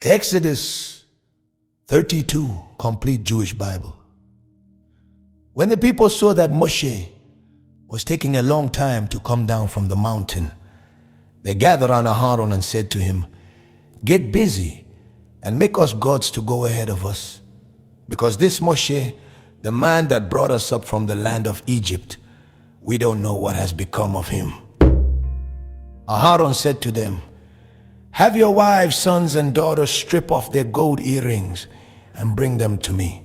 Exodus 32, complete Jewish Bible. When the people saw that Moshe was taking a long time to come down from the mountain, they gathered on Aaron and said to him, "Get busy and make us gods to go ahead of us, because this Moshe, the man that brought us up from the land of Egypt, we don't know what has become of him." Aaron said to them, "Have your wives, sons, and daughters strip off their gold earrings and bring them to me."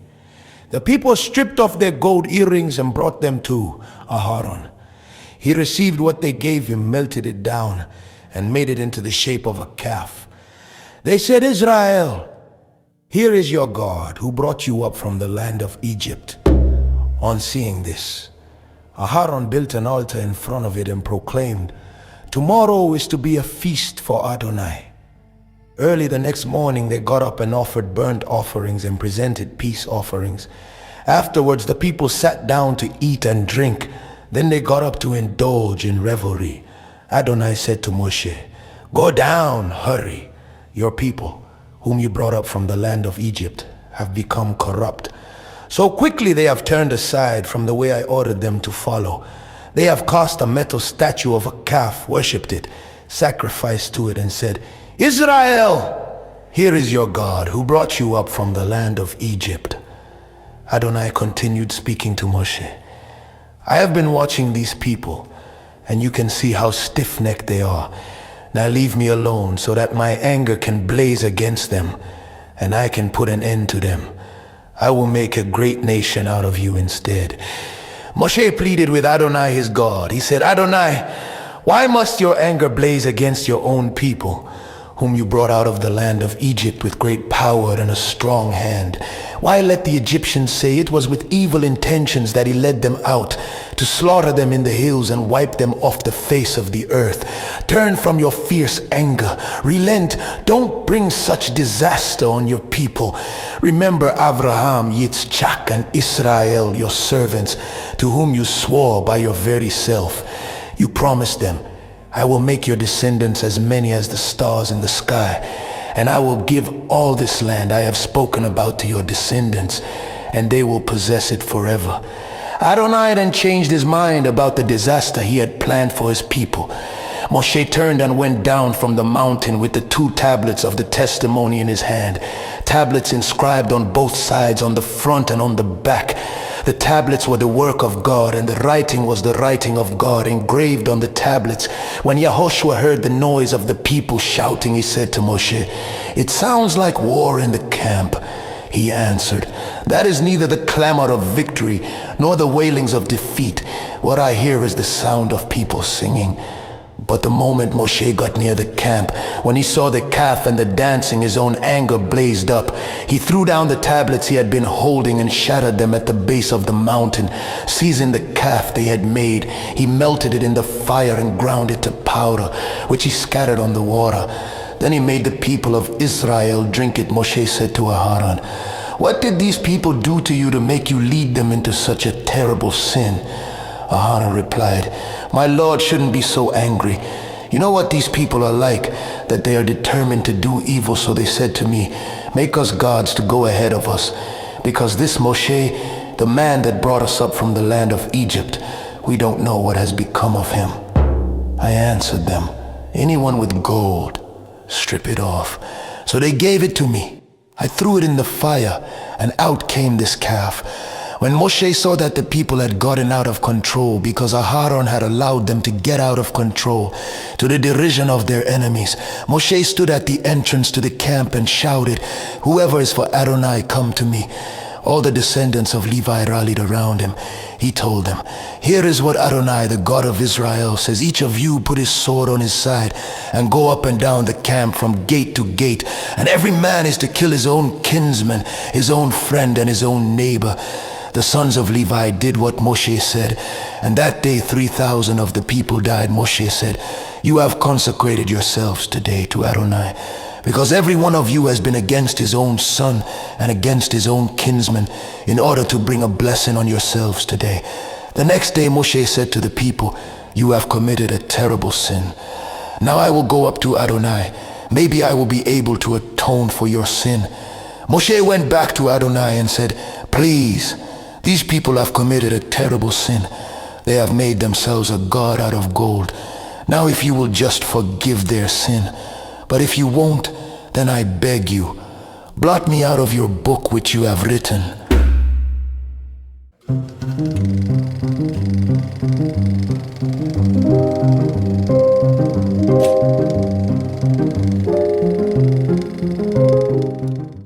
The people stripped off their gold earrings and brought them to Aaron. He received what they gave him, melted it down, and made it into the shape of a calf. They said, "Israel, here is your God who brought you up from the land of Egypt." On seeing this, Aaron built an altar in front of it and proclaimed, "Tomorrow is to be a feast for Adonai." Early the next morning they got up and offered burnt offerings and presented peace offerings. Afterwards the people sat down to eat and drink. Then they got up to indulge in revelry. Adonai said to Moshe, "Go down, hurry. Your people, whom you brought up from the land of Egypt, have become corrupt. So quickly they have turned aside from the way I ordered them to follow. They have cast a metal statue of a calf, worshipped it, sacrificed to it, and said, 'Israel, here is your God who brought you up from the land of Egypt.'" Adonai continued speaking to Moshe, "I have been watching these people, and you can see how stiff-necked they are. Now leave me alone so that my anger can blaze against them, and I can put an end to them. I will make a great nation out of you instead." Moshe pleaded with Adonai his God. He said, "Adonai, why must your anger blaze against your own people, whom you brought out of the land of Egypt with great power and a strong hand? Why let the Egyptians say it was with evil intentions that he led them out, to slaughter them in the hills and wipe them off the face of the earth? Turn from your fierce anger. Relent. Don't bring such disaster on your people. Remember Abraham, Yitzchak, and Israel, your servants, to whom you swore by your very self. You promised them, 'I will make your descendants as many as the stars in the sky, and I will give all this land I have spoken about to your descendants, and they will possess it forever.'" Adonai then changed his mind about the disaster he had planned for his people. Moshe turned and went down from the mountain with the 2 tablets of the testimony in his hand, tablets inscribed on both sides, on the front and on the back. The tablets were the work of God, and the writing was the writing of God engraved on the tablets. When Yehoshua heard the noise of the people shouting, he said to Moshe, "It sounds like war in the camp." He answered, "That is neither the clamor of victory nor the wailings of defeat. What I hear is the sound of people singing." But the moment Moshe got near the camp, when he saw the calf and the dancing, his own anger blazed up. He threw down the tablets he had been holding and shattered them at the base of the mountain. Seizing the calf they had made, he melted it in the fire and ground it to powder, which he scattered on the water. Then he made the people of Israel drink it. Moshe said to Aaron, "What did these people do to you to make you lead them into such a terrible sin?" Aaron replied, "My Lord shouldn't be so angry. You know what these people are like, that they are determined to do evil. So they said to me, 'Make us gods to go ahead of us, because this Moshe, the man that brought us up from the land of Egypt, we don't know what has become of him.' I answered them, 'Anyone with gold, strip it off.' So they gave it to me. I threw it in the fire, and out came this calf. When Moshe saw that the people had gotten out of control, because Aaron had allowed them to get out of control, to the derision of their enemies, Moshe stood at the entrance to the camp and shouted, 'Whoever is for Adonai, come to me.' All the descendants of Levi rallied around him. He told them, 'Here is what Adonai, the God of Israel, says. Each of you put his sword on his side and go up and down the camp from gate to gate, and every man is to kill his own kinsman, his own friend, and his own neighbor.' The sons of Levi did what Moshe said, and that day 3,000 of the people died. Moshe said, 'You have consecrated yourselves today to Adonai, because every one of you has been against his own son and against his own kinsman, in order to bring a blessing on yourselves today.' The next day Moshe said to the people, 'You have committed a terrible sin. Now I will go up to Adonai. maybe I will be able to atone for your sin. Moshe went back to Adonai and said, please, these people have committed a terrible sin. They have made themselves a god out of gold. Now if you will just forgive their sin, but if you won't, then I beg you, blot me out of your book which you have written.